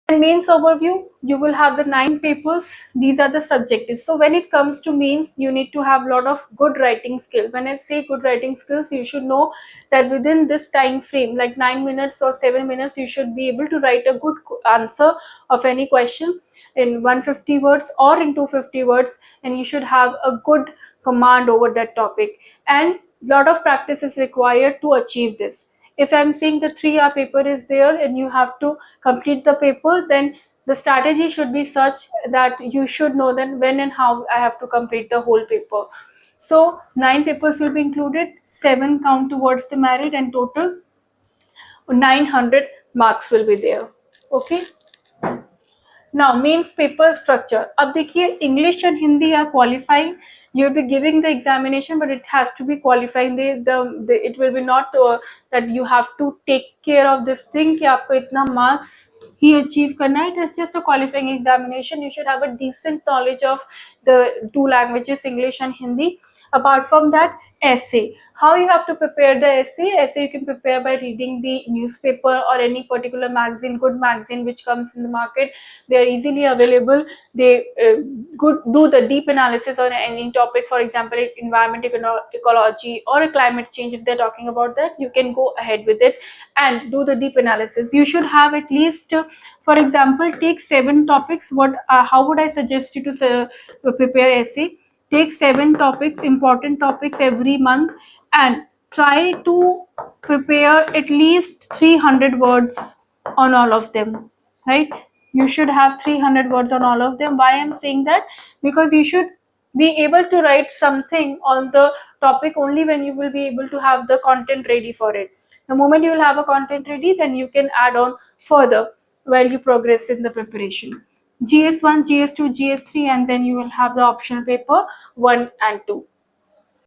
And mains overview, you will have the 9 papers. These are the subjectives. So when it comes to mains, you need to have a lot of good writing skill. When I say good writing skills, you should know that within this time frame, like 9 minutes or 7 minutes, you should be able to write a good answer of any question in 150 words or in 250 words, and you should have a good command over that topic. And lot of practice is required to achieve this. If I'm saying the 3-hour paper is there and you have to complete the paper, then the strategy should be such that you should know then when and how I have to complete the whole paper. So 9 papers will be included, 7 count towards the merit, and total 900 marks will be there. Okay. Now mains paper structure. अब देखिए English and Hindi are qualifying. You will be giving the examination, but it has to be qualifying. It will be not that you have to take care of this thing कि आपको इतना marks ही achieve करना है. It is just a qualifying examination. You should have a decent knowledge of the 2 languages, English and Hindi. Apart from that, essay. How you have to prepare the essay? Essay you can prepare by reading the newspaper or any particular magazine, good magazine which comes in the market. They are easily available. They do the deep analysis on any topic. For example, environment, ecology, or a climate change. If they're talking about that, you can go ahead with it and do the deep analysis. You should have at least, for example, take 7 topics. How would I suggest you to prepare essay? Take 7 topics, important topics every month, and try to prepare at least 300 words on all of them, right? You should have 300 words on all of them. Why I'm saying that? Because you should be able to write something on the topic only when you will be able to have the content ready for it. The moment you will have a content ready, then you can add on further while you progress in the preparation. GS1, GS2, GS3, and then you will have the optional paper 1 and 2.